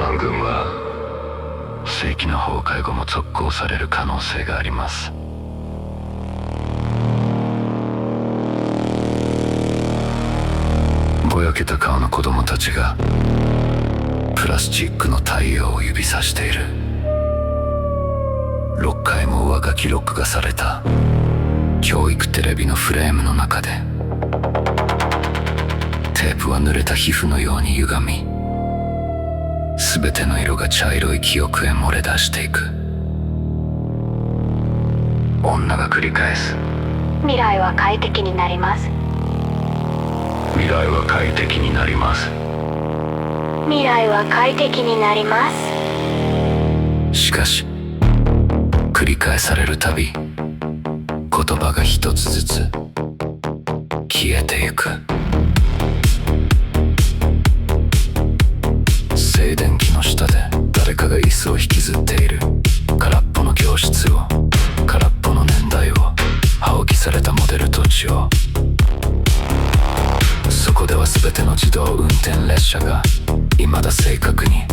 番群は世紀の崩壊後も続行される可能性があります。ぼやけた顔の子供たちがプラスチックの太陽を指さしている。6回も上書き録画された教育テレビのフレームの中で、テープは濡れた皮膚のように歪み、全ての色が茶色い記憶へ漏れ出していく。女が繰り返す。未来は快適になります。未来は快適になります。未来は快適になります。しかし繰り返されるたび、言葉が一つずつ消えてゆく。静電気の下で誰かが椅子を引きずっている。空っぽの教室を、空っぽの年代を、破棄されたモデル土地を。そこでは全ての自動運転列車が未だ正確に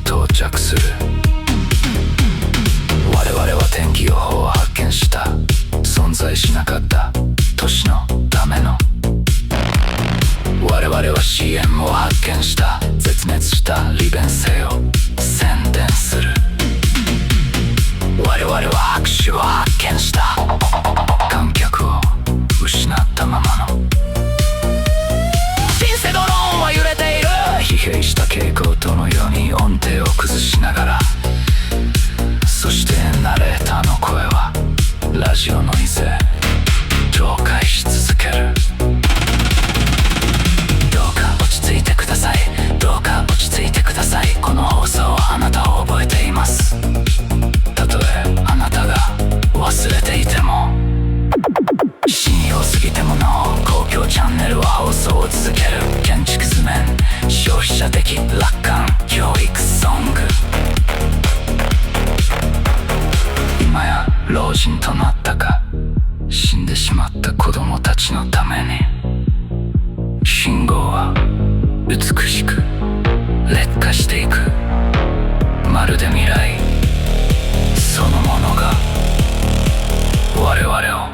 到着する。我々は天気予報を発見した。存在しなかった都市のための。我々は CM を発見した。絶滅した利便性を宣伝する。我々は拍手を発見した。観客を失ったままの。シンセドローンは揺れている。疲弊した蛍光灯のように音程を崩しながら、そしてナレーターの声はラジオノイズへ同化し続ける。どうか落ち着いてください。どうか落ち着いてください。この放送はあなたを覚えています。たとえあなたが忘れていても、深夜を過ぎてもなお公共チャンネルは放送を続ける。建築図面、消費者的楽観、教育ソング。今や老人となったか死んでしまった子供たちのために、信号は美しく劣化していく。まるで未来そのものが我々を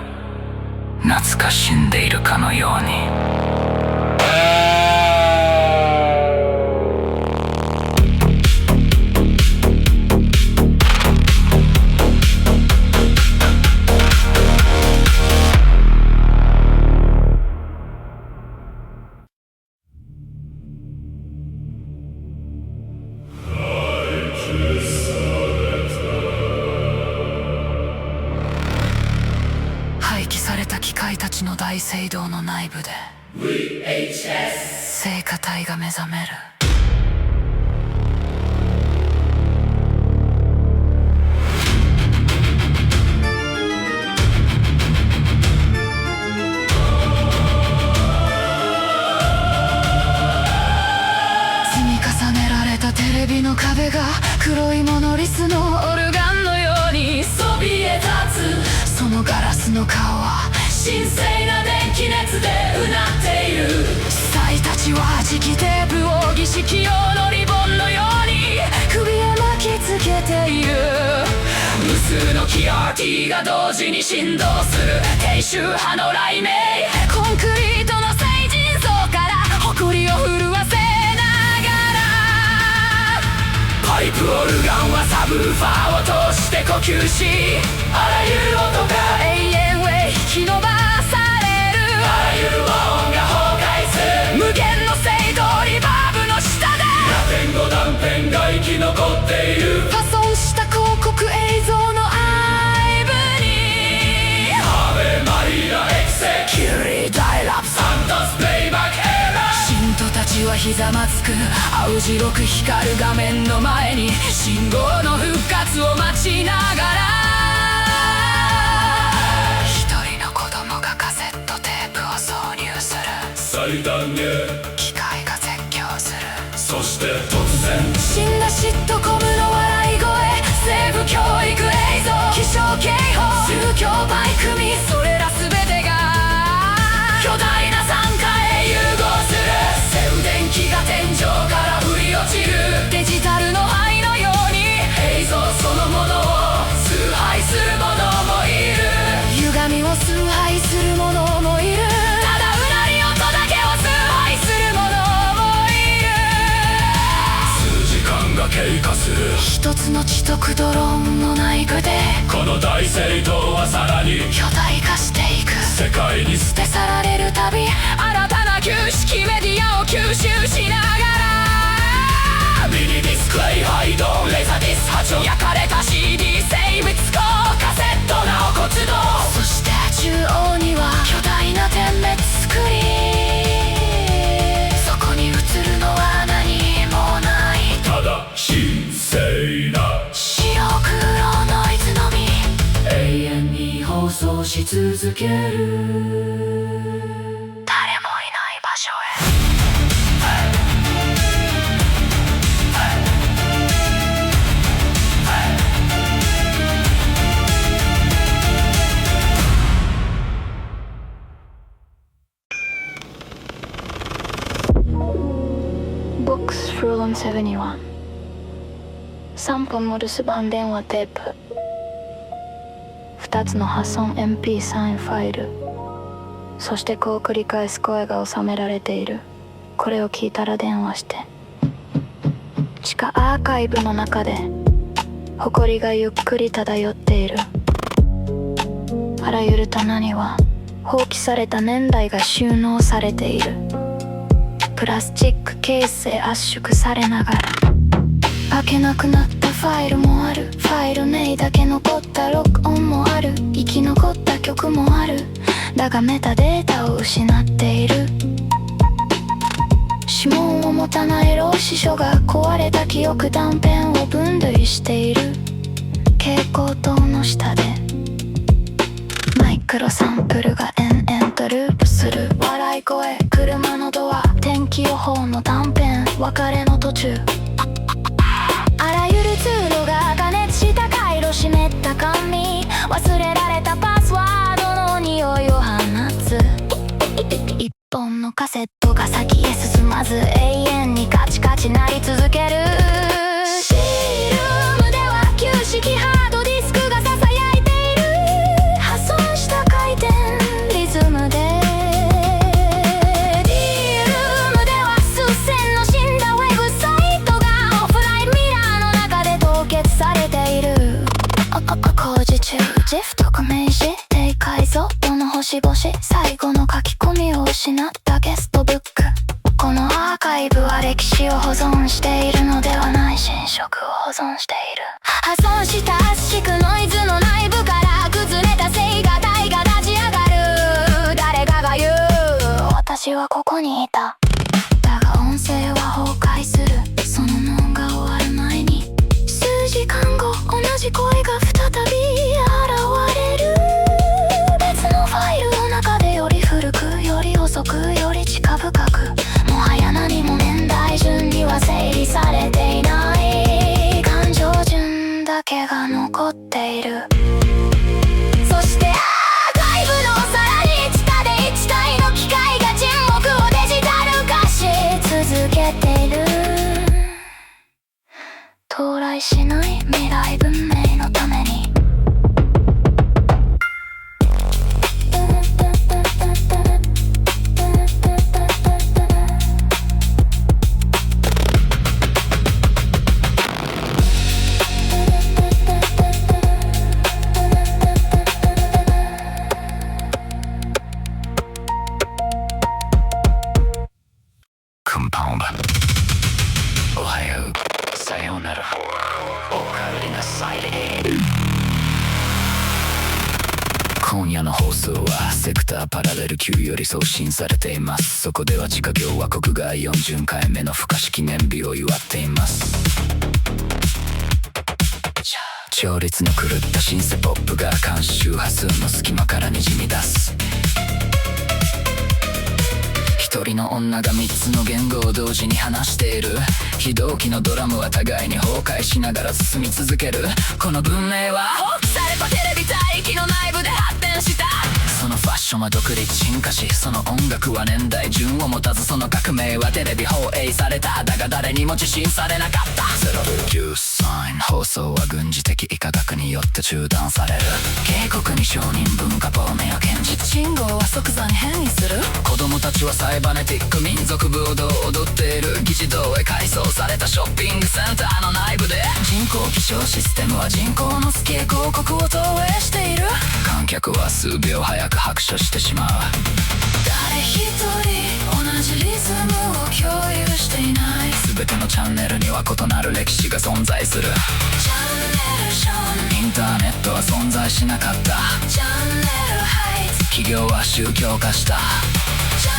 懐かしんでいるかのように。の大聖堂の内部で聖歌隊が目覚める。積み重ねられたテレビの壁が黒いモノリスのオルガンのようにそびえ立つ。そのガラスの顔は神聖な電気熱でうなっている。司祭たちは磁気テープを儀式用のリボンのように首へ巻きつけている。無数のキアーティが同時に振動する低周波の雷鳴。コンクリートの聖人像から誇りを震わせながら、パイプオルガンはサブウーファーを通して呼吸し、あらゆる音が永遠へ引き伸ばされる。あらゆる和音が崩壊する。無限の聖堂リバーブの下でラテン語断片が生き残っている。破損した広告映像の愛部にアベマリアエクセキュリダイラプサントスプレイバックエラー。信徒たちはひざまつく。青白く光る画面の前に信号の復活を待ちながら、祭壇へ機械が絶叫する。そして突然死んだシットコムの笑い声、政府教育映像、気象警報、宗教バイ組、それら全てが巨大な惨禍へ融合する。静電気が天井から降り落ちる。デジタルの配する者もいる。ただうなり音だけを崇拝する者もいる。数時間が経過する。一つの知徳ドローンの内部でこの大聖堂はさらに巨大化していく。世界に捨て去られるたび新たな旧式メディアを吸収しながら、ミニディスプレイ配動レーザーディス波長焼かれた CD 精密鋼カセットなお骨動。そして中央には巨大な点滅スクリーン。そこに映るのは何もない。ただ神聖な白黒ノイズのみ。永遠に放送し続ける。誰もいない場所へ。ボックスフローム71。3本の留守番電話テープ、2つの破損 MP3 ファイル、そしてこう繰り返す声が収められている。これを聞いたら電話して。地下アーカイブの中で埃がゆっくり漂っている。あらゆる棚には放棄された年代が収納されている。プラスチックケースへ圧縮されながら、開けなくなったファイルもある。ファイル名だけ残った録音もある。生き残った曲もある。だがメタデータを失っている。指紋を持たない老子書が壊れた記憶断片を分類している。蛍光灯の下でマイクロサンプルが延々とループする。笑い声、車のドア、天気予報の断片、別れの途中。あらゆる通路が加熱した回路、湿った紙、忘れられたパスワードの匂いを放つ。一本のカセットが先へ進まず、永遠にカチカチ鳴り続ける。シールームでは旧式ハードディスクがささやいている。破損した回転リズムで。ディールームでは数千の死んだウェブサイトがオフラインミラーの中で凍結されている。工事中、ジフ匿名詞、低解像度の星々、最後の書き込みを失ったゲストブック。このアーカイブは歴史を保存しているのではない、新色を保存している。破損した圧縮ノイズの内部から崩れた聖画体が立ち上がる。誰かが言う、私はここにいた。だが音声は崩壊する。その脳が終わる前に、数時間後同じ声が再び現れる。別のファイルの中でより古く、より遅く、より近深く、もはや何も年代順には整理されていない。感情順だけが残っている。そしてアーカイブのさらに地下で一体の機械が沈黙をデジタル化し続けている。到来しない未来文明のために。おはよう、さようなら、おかえりなさい。今夜の放送はセクターパラレル9より送信されています。そこでは地下共和国が40回目の不可視記念日を祝っています。調律の狂ったシンセポップが間周波数の隙間からにじみ出す。一人の女が3つの言語を同時に話している。非同期のドラムは互いに崩壊しながら進み続ける。この文明は放棄されたテレビ帯域の内部で発展した。そのファ所も独立進化し、その音楽は年代順を持たず、その革命はテレビ放映された。だが誰にも受信されなかった。0サイン放送は軍事的科学によって中断される。警告に承認文化亡命を堅持、信号は即座に変異する。子供たちはサイバネティック民族舞踊を踊っている。議事堂へ改装されたショッピングセンターの内部で、人工気象システムは人工のスケ広告を投影している。観客は数秒早く拍手してしまう。誰一人同じリズムを共有していない。全てのチャンネルには異なる歴史が存在する。チャンネルション、インターネットは存在しなかった。チャンネルハイツ、企業は宗教化した。チャン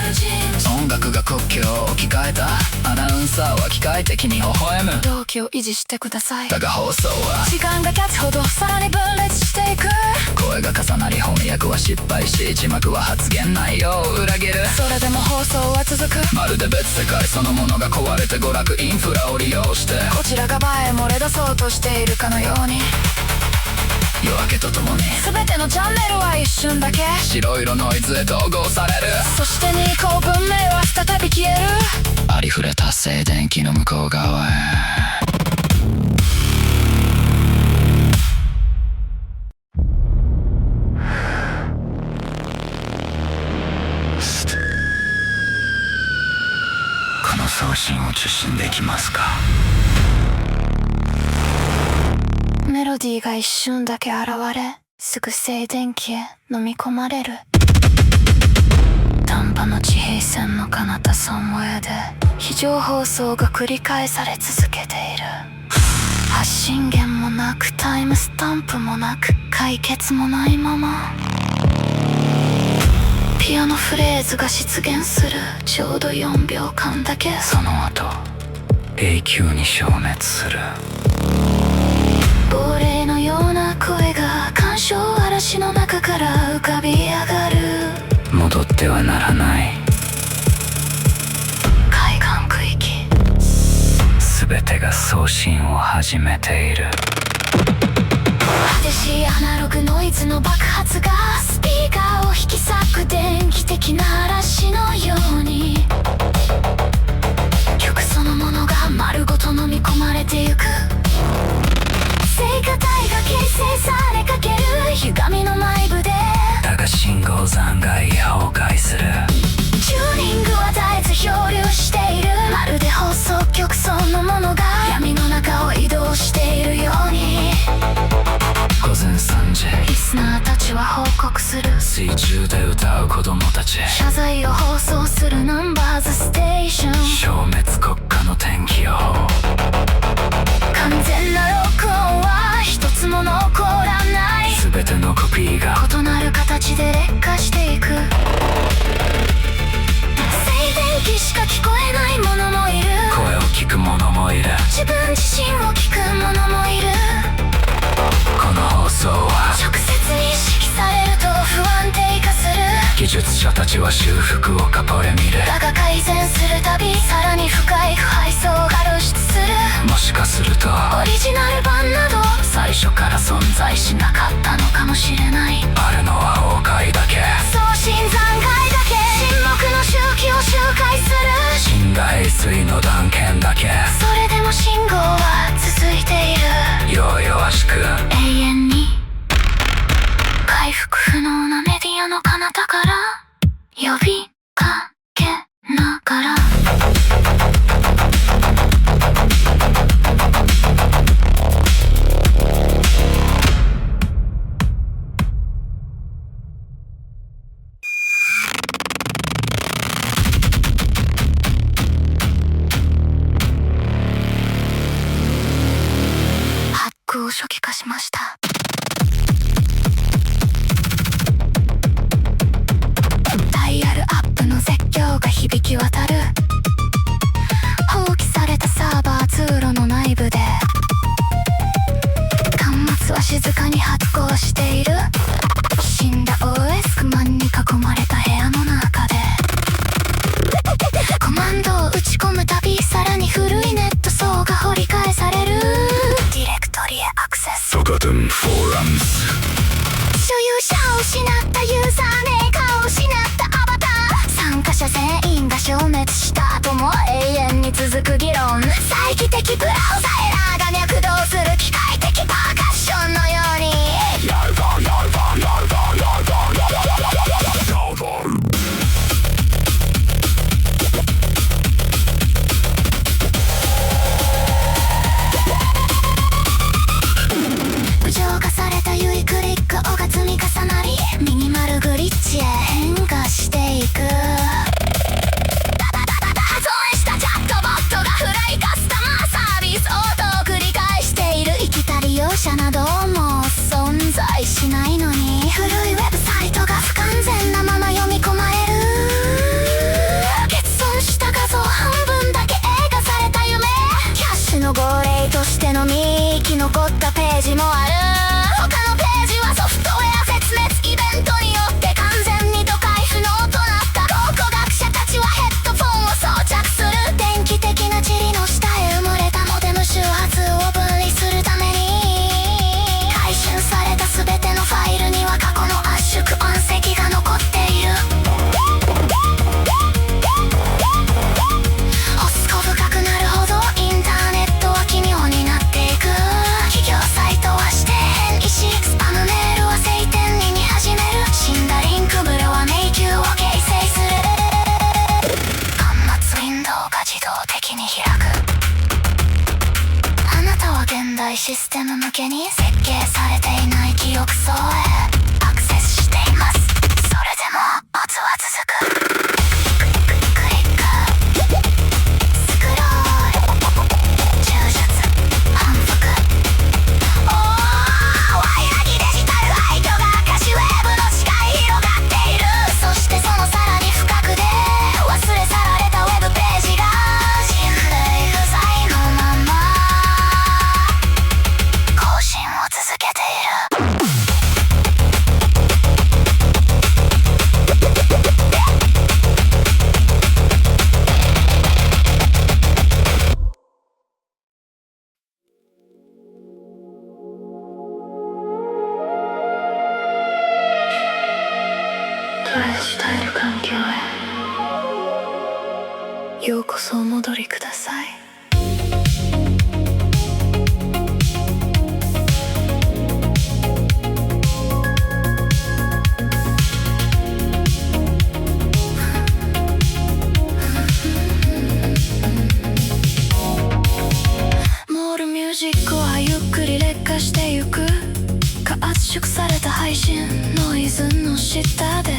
ネルジンジ、音楽が国境を置き換えた。アナウンサーは機械的に微笑む。同期を維持してください。だが放送は時間が経つほどさらに分裂していく。声が重なり翻訳は失敗し、字幕は発言内容を裏切る。それでも放送は続く。まるで別世界そのものが壊れて娯楽インフラを利用して、こちらが前へ漏れ出そうとしているかのように、夜明けとともに全てのチャンネルは一瞬だけ白色ノイズへ統合される。そして二項文明は再び消える。ありふれた静電気の向こう側へ。この送信を受信できますか？メロディーが一瞬だけ現れ、すぐ静電気へ飲み込まれる。短波の地平線の彼方サムウェイで非常放送が繰り返され続けている。発信源もなくタイムスタンプもなく解決もないまま、ピアノフレーズが出現する。ちょうど4秒間だけ。その後永久に消滅する。亡霊のような声が干渉嵐の中から浮かび上がる。戻ってはならない。海岸区域、全てが送信を始めている。激しいアナログノイズの爆発がスピーカーを引き裂く。電気的な嵐のように曲そのものが丸ごと飲み込まれてゆく。聖歌体が形成されかける歪みの内部で、だが信号残骸へ崩壊する。チューニングは絶えず漂流している。まるで放送局そのものが闇の中を移動しているように。午前3時、リスナーたちは報告する。水中で歌う子供たち、謝罪を放送するナンバーズステーション。消滅国家の天気予報。完全な録音は一つも残らない。全てのコピーが異なる形で劣化していく。静電気しか聞こえないものもいる。声を聞く者もいる。自分自身を聞く者もいる。この放送は直接意識されると不安定化する。技術者たちは修復をカポレ見る。だが改善するたびさらに深い腐敗層が露出する。もしかするとオリジナル版など最初から存在しなかったのかもしれない。あるのは崩壊だけ。送信残骸だけ。沈黙の周期を周回する。死んだ平水の断片だけ。それでも信号は続いている。弱々しく永遠に回復不能なメディアの彼方から呼びかけながら、ハックを初期化しました。ダイヤルアップの絶叫が響き渡る。放棄されたサーバー通路の内部で端末は静かに発光している。死んだ OS クマンに囲まれた部屋の中でコマンドを打ち込むたびさらに古いネット層が掘り返される。ディレクトリへアクセス。Forgotten Forums。所有者を失ったユーザー的ブラウザエラーが脈動する機械的パーカッションのように無浄化されたユイクリックをが積み重なりミニマルグリッチへ変化していく発音したチャットボットがフライカスタマーサービス応答を繰り返している生きた利用者なども存在しないのに古いウェブサイトが不完全なまま読み込まれる欠損した画像半分だけ映画された夢キャッシュの号令としてのみ生き残ったページもある他のページはソフトウェア絶滅イベントによって完全に度解不能となった考古学者たちはヘッドフォンを装着する電気的な塵の下へ埋もれたモデム周波数を分離するために回収された全てのファイルには過去の圧縮音石が残っている押すこ深くなるほどインターネットは奇妙になっていく企業サイトは指定変異しスパムメールは晴天に見始める死んだリンクブルは迷宮を形成する端末ウィンドウが自動的に開くあなたは現代システム向けに設計されていない記憶層へアクセスしていますそれでもオツは続くクリックスクロール柔術反復おーワイラギデジタル廃墟が歌詞ウェーブの視界広がっているそしてそのさらに深くで忘れ去られたウェブページが人類不在のまま更新を続けているトライしたいる環境へようこそお戻りくださいモールミュージックはゆっくり劣化してゆく圧縮された配信ノイズの下で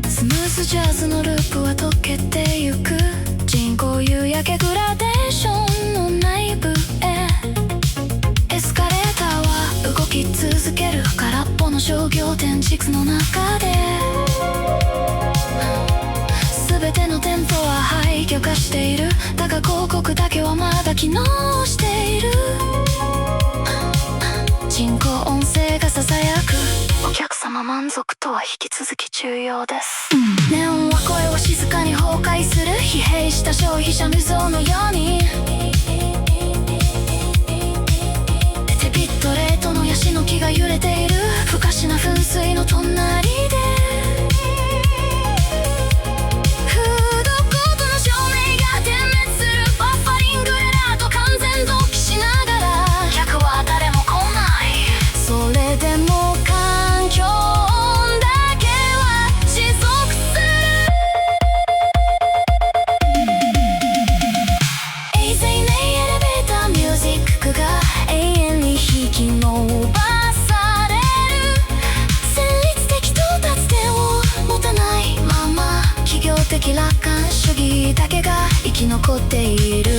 スムーズジャズのループは溶けてゆく人工夕焼けグラデーションの内部へエスカレーターは動き続ける空っぽの商業天竺の中で全ての店舗は廃墟化しているだが広告だけはまだ機能している人工音声がささやくお客様満足とは引き続き重要ですネオンは声を静かに崩壊する疲弊した消費者無造のように低ビットレートのヤシの木が揺れている不可視な噴水の隣でフードコートの照明が点滅するバッファリングエラーと完全同期しながら客は誰も来ないそれでも環境音だけは持続する永遠にエレベーターミュージックが永遠に引き伸ばされる旋律的到達点を持たないまま企業的楽観主義だけが生き残っている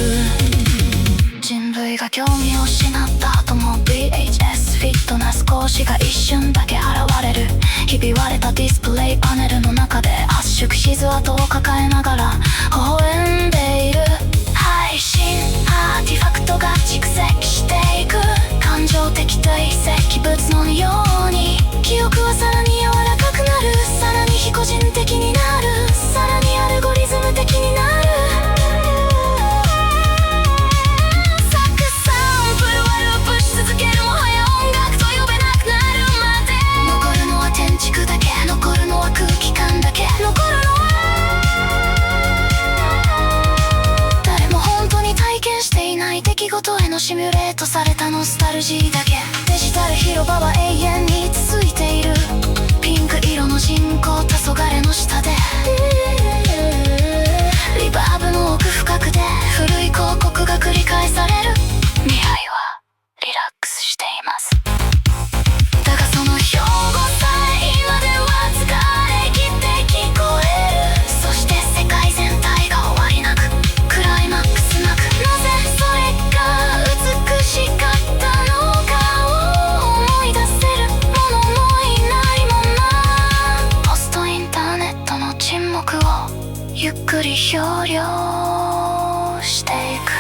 人類が興味を失った後も VHS フィットな少しが一瞬だけ現れるひび割れたディスプレイパネルの中で圧縮傷跡を抱えながら微笑んでいる配信アーティファクトが蓄積していく感情的堆積物のように記憶はさらに柔らかくなるさらに非個人的になるさらにアルゴリズム的になる続けるもはや音楽と呼べなくなるまで残るのは天竺だけ残るのは空気感だけ残るのは誰も本当に体験していルジーだけ。デジタル広場は永遠に続いている。ピンク色の人工黄昏の下でリバーブの奥深くで古い広告が繰り返される。未来はリラックスしています。だがその標語さえ今では疲れきって聞こえる。そして世界全体が終わりなくクライマックスなく、なぜそれが美しかったのかを思い出せるものもいないもんな。ポストインターネットの沈黙をゆっくり漂流していく。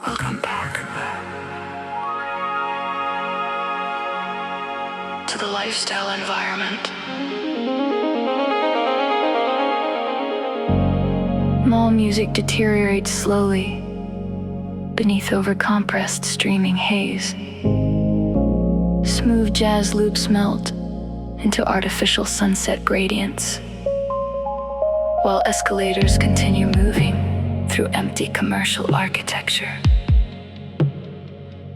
Welcome back to the lifestyle environment. Mall music deteriorates slowly beneath overcompressed streaming haze. Smooth jazz loops melt into artificial sunset gradients, while escalators continue moving through empty commercial architecture.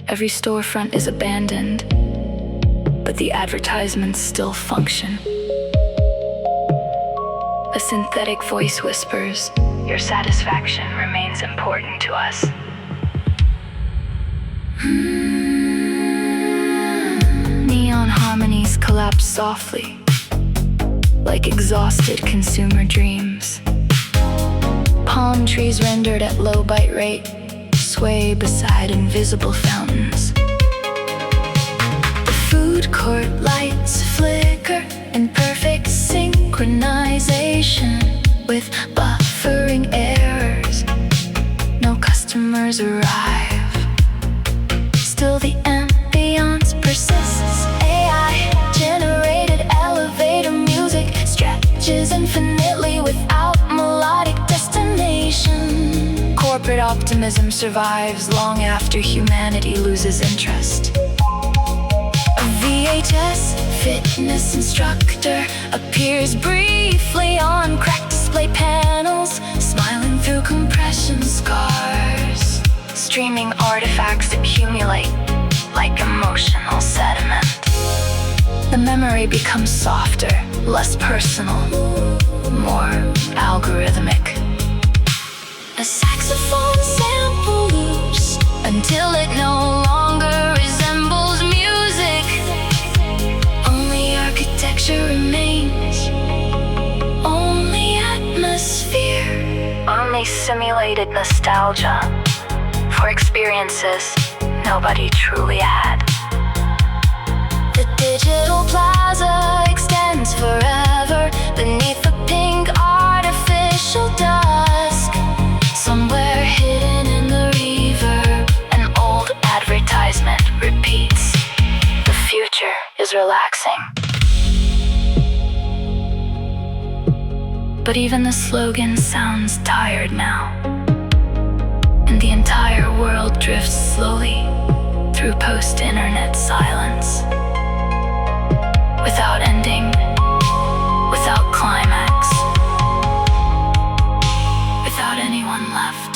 Every storefront is abandoned, but the advertisements still function. A synthetic voice whispers, "Your satisfaction remains important to us." Neon harmonies collapse softly, like exhausted consumer dreams. Palm trees rendered at low bite rate sway beside invisible fountains. The food court lights flicker in perfect synchronization with buffering errors. No customers arrive. Still the ambience persists. AI-generated elevator music stretches infinitely without melodic destination. Corporate optimism survives long after humanity loses interest. A VHS fitness instructor appears briefly on cracked display panels, smiling through compression scars. Streaming artifacts accumulate like emotional sediment. The memory becomes softer, less personal, more algorithmic. A saxophone sample loops until it no longer resembles music. Only architecture remains, only atmosphere, only simulated nostalgia for experiences nobody truly had. The digital plaza extends forever beneath the pink artificial dusk. Somewhere hidden in the reverb, an old advertisement repeats. The future is relaxing. But even the slogan sounds tired now, and the entire world drifts slowly through post-internet silence. Without ending, without climax, without anyone left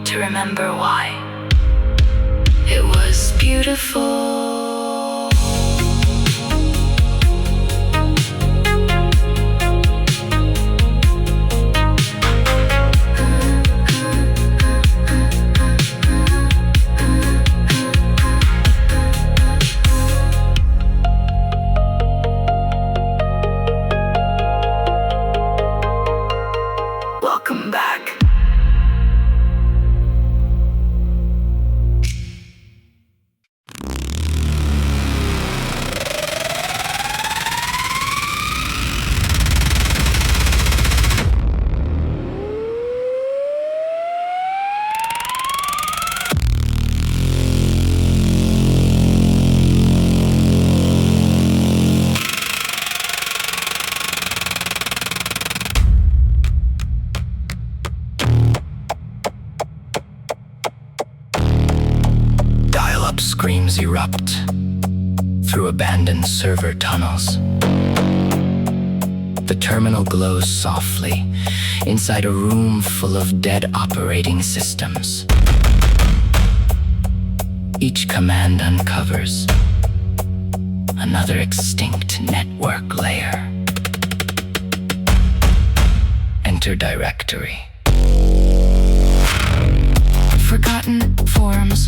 to remember why it was beautiful. Welcome back. dial-up screams erupt through abandoned server tunnels. The terminal glows softly inside a room full of dead operating systems. Each command uncovers another extinct network layer. Enter directory. Forgotten forms,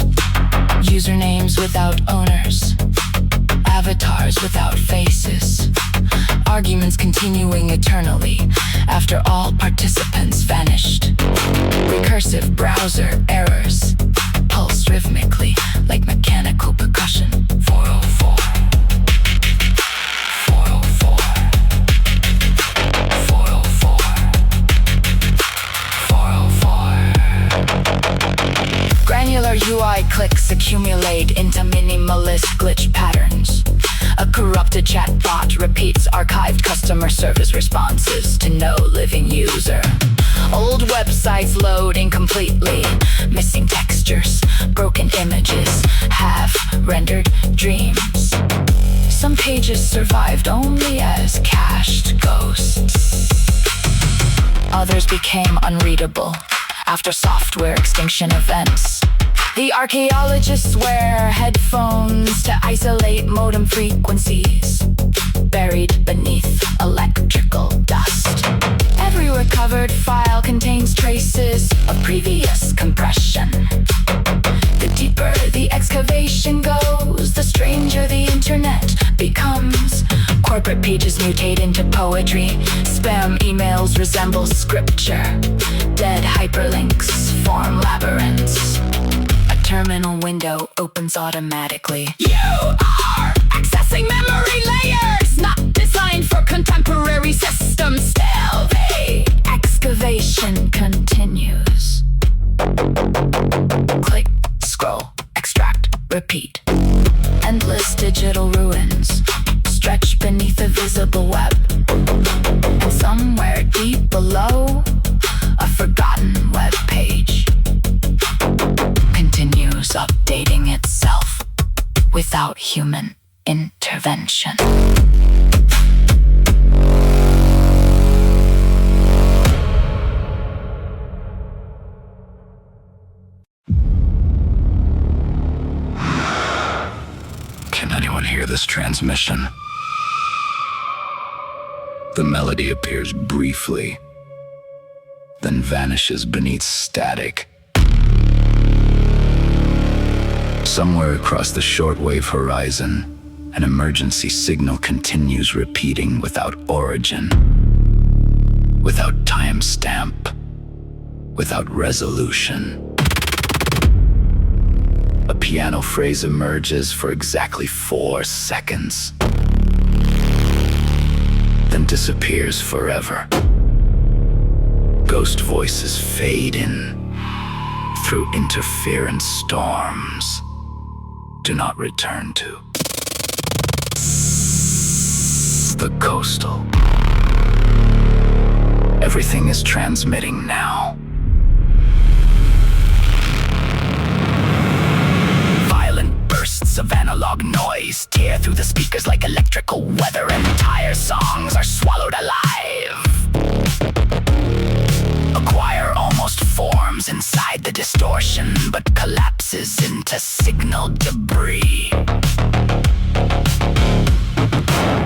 usernames without owners, avatars without faces, arguments continuing eternally after all participants vanished. Recursive browser errors pulse rhythmically like mechanical percussion. 404 404 404 404. Granular UI clicks accumulate into minimalist glitch patterns. A corrupted chatbot repeats archived customer service responses to no living user. Old websites load incompletely, missing textures, broken images, half-rendered dreams. Some pages survived only as cached ghosts. Others became unreadable after software extinction events. The archaeologists wear headphones to isolate modem frequencies, buried beneath electrical dust. Every recovered file contains traces of previous compression. The deeper the excavation goes, the stranger the internet becomes. Corporate pages mutate into poetry. Spam emails resemble scripture. Dead hyperlinks form labyrinths. Terminal window opens automatically. You are accessing memory layers not designed for contemporary systems. Still, the excavation continues. Click, scroll, extract, repeat. Endless digital ruins stretch beneath a visible web. And somewhere deep below, a forgotten web page continues updating itself without human intervention. Can anyone hear this transmission? The melody appears briefly, then vanishes beneath static. Somewhere across the shortwave horizon, an emergency signal continues repeating without origin, without timestamp, without resolution. A piano phrase emerges for exactly 4 seconds, then disappears forever. Ghost voices fade in through interference storms. Do not return to the coastal. Everything is transmitting now. Violent bursts of analog noise tear through the speakers like electrical weather. Entire songs are swallowed alive. A choir almost forms inside the distortion, but collapses into signal debris.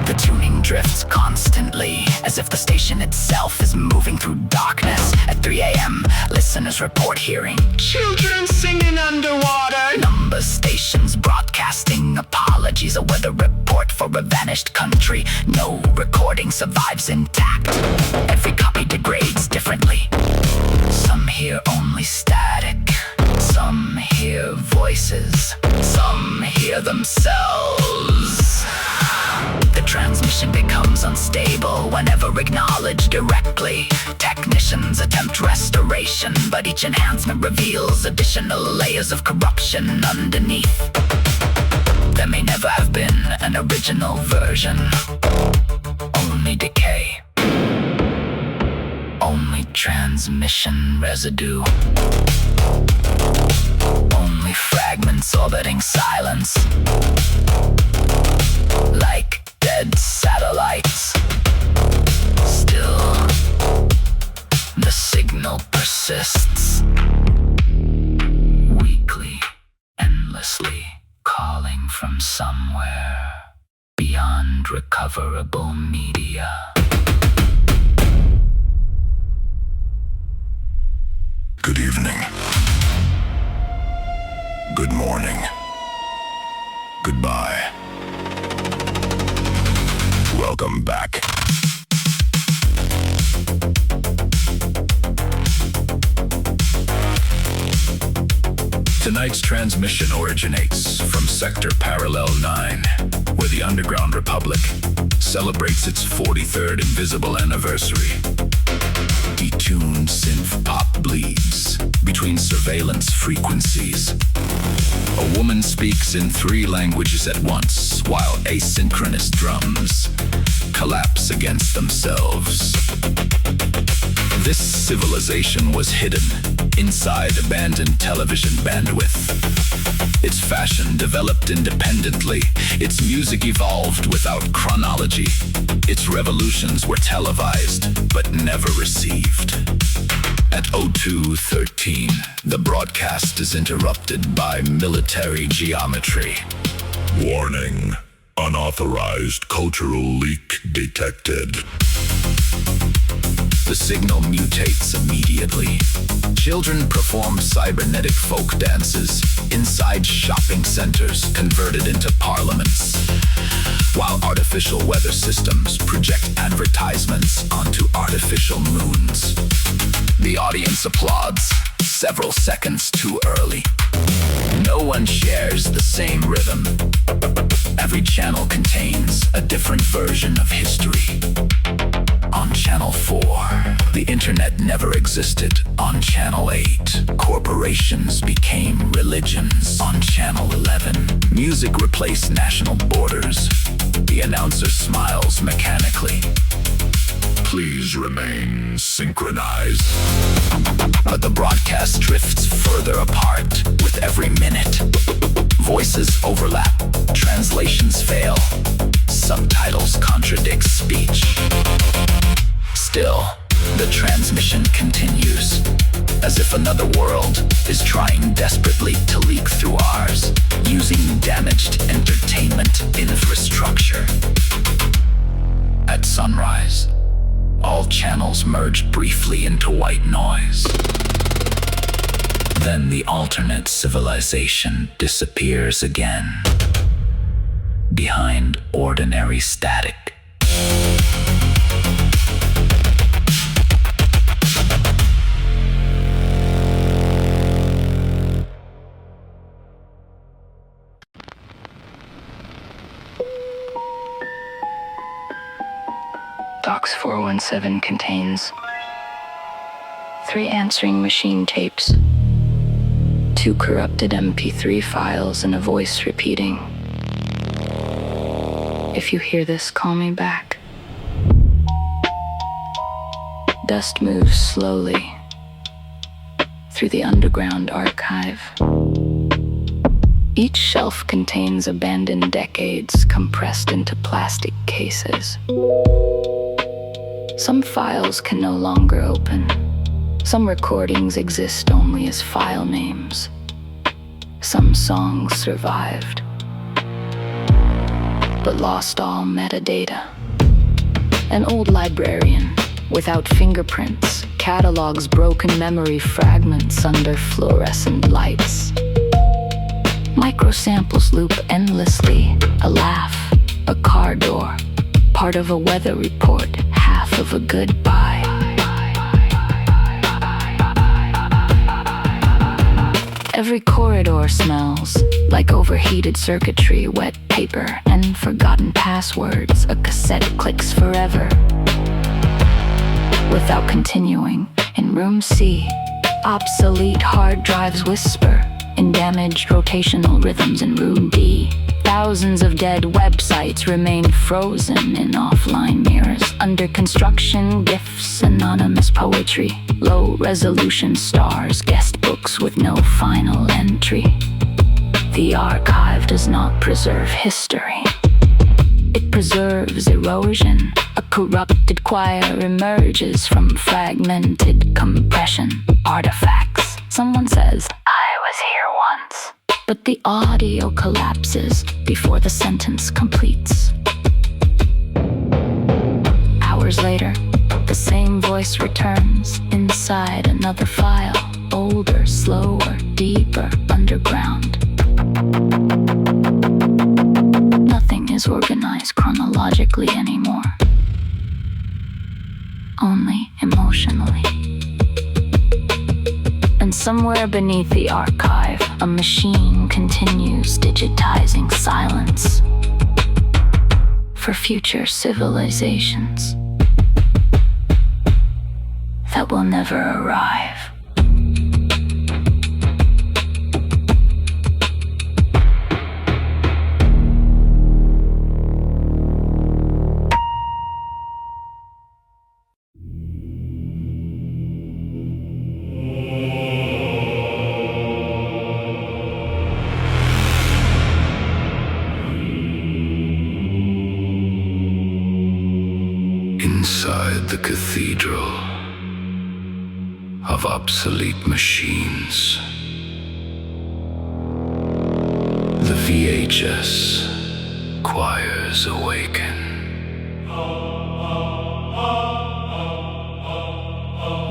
The tuning drifts constantly, as if the station itself is moving through darkness. At 3 a.m., listeners report hearing children singing underwater. Number stations broadcasting apologies, a weather report for a vanished country. No recording survives intact. Every copy degrades differently. Some hear only static. Some hear voices. Some hear themselves. The transmission becomes unstable whenever acknowledged directly. Technicians attempt restoration, but each enhancement reveals additional layers of corruption underneath. There may never have been an original version. Only decay. Only transmission residue. Only only fragments orbiting silence, like dead satellites. Still, the signal persists, weakly, endlessly, calling from somewhere beyond recoverable media. Good evening. Good morning. Goodbye. Welcome back. Tonight's transmission originates from Sector Parallel 9, where the Underground Republic celebrates its 43rd Invisible Anniversary. Detuned synth pop bleeds between surveillance frequencies. A woman speaks in 3 languages at once, while asynchronous drums collapse against themselves. This civilization was hidden inside abandoned television bandwidth. Its fashion developed independently. Its music evolved without chronology. Its revolutions were televised, but never received. At 02:13, the broadcast is interrupted by military geometry. Warning. Unauthorized cultural leak detected. The signal mutates immediately. Children perform cybernetic folk dances inside shopping centers converted into parliaments, while artificial weather systems project advertisements onto artificial moons. The audience applauds several seconds too early. No one shares the same rhythm. Every channel contains a different version of history. On Channel 4, the internet never existed. On Channel 8, corporations became religions. On Channel 11, music replaced national borders. The announcer smiles mechanically. Please remain synchronized. But the broadcast drifts further apart with every minute. Voices overlap, translations fail, subtitles contradict speech. Still, the transmission continues, as if another world is trying desperately to leak through ours, using damaged entertainment infrastructure. At sunrise, all channels merge briefly into white noise. Then the alternate civilization disappears again, behind ordinary static. Docs 417 contains 3 answering machine tapes, 2 corrupted MP3 files, and a voice repeating, "If you hear this, call me back." Dust moves slowly through the underground archive. Each shelf contains abandoned decades compressed into plastic cases. Some files can no longer open. Some recordings exist only as file names. Some songs survived, but lost all metadata. An old librarian without fingerprints catalogs broken memory fragments under fluorescent lights. Microsamples loop endlessly, a laugh, a car door, part of a weather report, half of a goodbye. Every corridor smells like overheated circuitry, wet paper, and forgotten passwords. A cassette clicks forever without continuing. In room C, obsolete hard drives whisper in damaged rotational rhythms. In room D, thousands of dead websites remain frozen in offline mirrors. Under construction, gifs, anonymous poetry, low-resolution stars, guest books with no final entry. The archive does not preserve history. It preserves erosion. A corrupted choir emerges from fragmented compression artifacts. Someone says, I was here once. But the audio collapses before the sentence completes. Hours later, the same voice returns inside another file. Older, slower, deeper, underground. Nothing is organized chronologically anymore. Only emotionally. And somewhere beneath the archive, a machine continues digitizing silence for future civilizations that will never arrive. Inside the cathedral of obsolete machines, the VHS choirs awaken.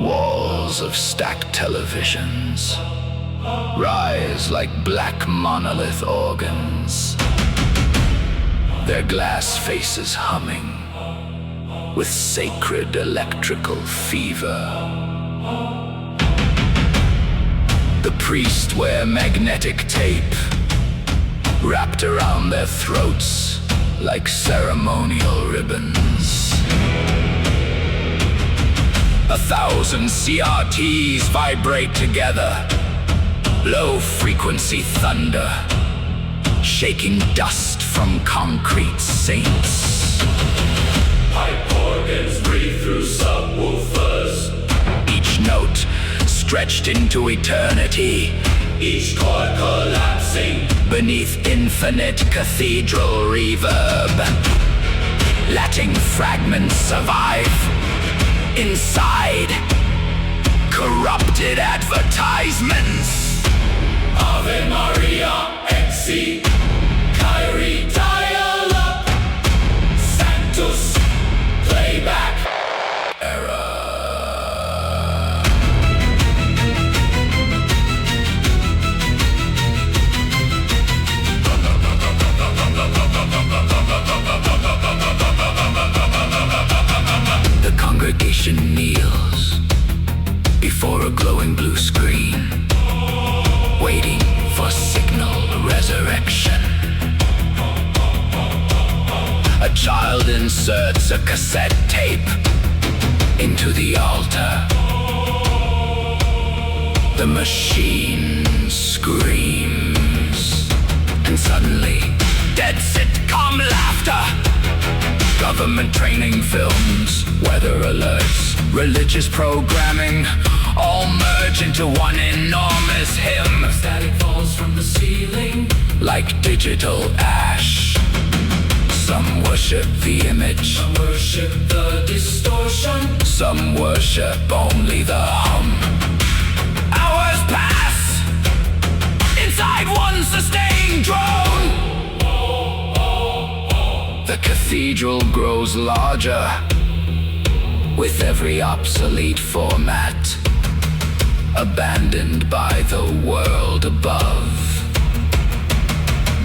Walls of stacked televisions rise like black monolith organs, their glass faces humming with sacred electrical fever. The priests wear magnetic tape wrapped around their throats like ceremonial ribbons. 1,000 CRTs vibrate together, low-frequency thunder, shaking dust from concrete saints. Pipe organs breathe through subwoofers. Each note stretched into eternity, Each chord collapsing beneath infinite cathedral reverb, letting fragments survive inside corrupted advertisements. Ave Maria, Exi, Kyrie, dial-up, Sanctus, playback, Error. The congregation kneels before a glowing blue screen, waiting for signal resurrection. A child inserts a cassette tape into the altar. The machine screams, and suddenly, dead sitcom laughter. Government training films, weather alerts, religious programming, all merge into one enormous hymn. Static falls from the ceiling like digital ash. Some worship the image, some worship the distortion. some worship only the hum. Hours pass inside one sustained drone. The cathedral grows larger with every obsolete format, abandoned by the world above.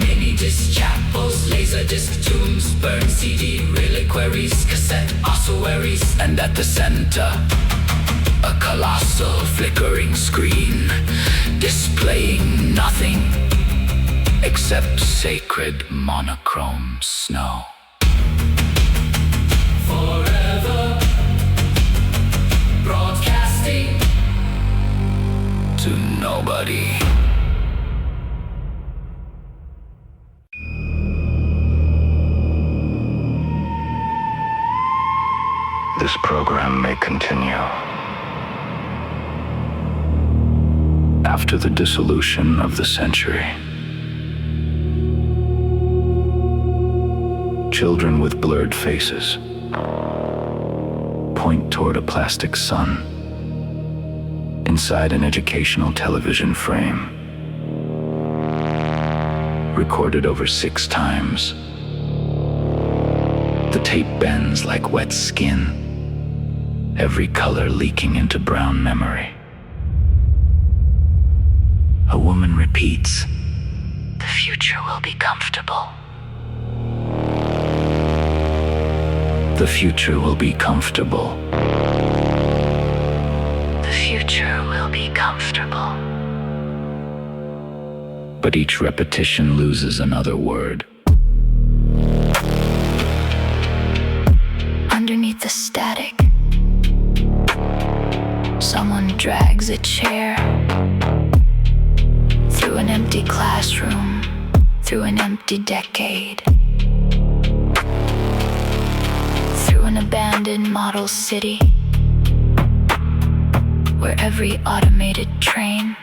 Mini-disc chapels, laser-disc tombs, burned CD reliquaries, cassette ossuaries. And at the center, a colossal flickering screen displaying nothing except sacred monochrome snow. Forever broadcasting To nobody. This program may continue after the dissolution of the century. Children with blurred faces point toward a plastic sun inside an educational television frame, recorded over 6 times. The tape bends like wet skin, every color leaking into brown memory. A woman repeats, The future will be comfortable. "The future will be comfortable." The future will be comfortable. But each repetition loses another word. Underneath the static, someone drags a chair through an empty classroom, through an empty decade, through an abandoned model city, where every automated train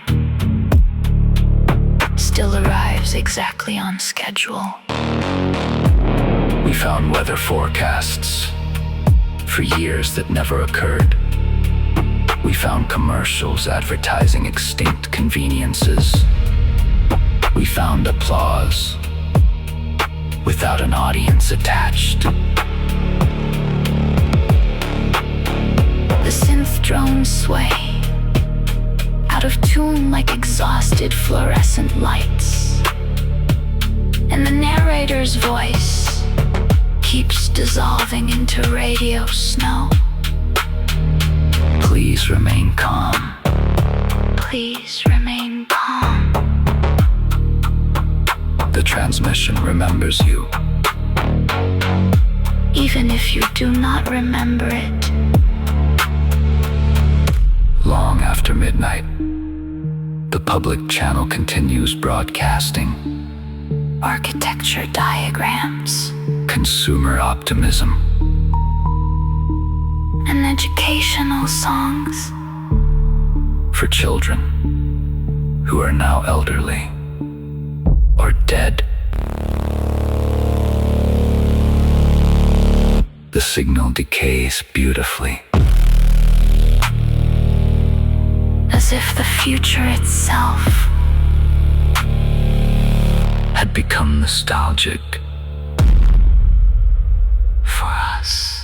still arrives exactly on schedule. We found weather forecasts for years that never occurred. We found commercials advertising extinct conveniences. We found applause without an audience attached. The synth drones sway out of tune like exhausted fluorescent lights, and the narrator's voice keeps dissolving into radio snow. Please remain calm. Please remain calm. The transmission remembers you. Even if you do not remember it. Long after midnight, the public channel continues broadcasting. Architecture diagrams Consumer optimism. and educational songs For children who are now elderly or dead. The signal decays beautifully, as if the future itself had become nostalgic for us.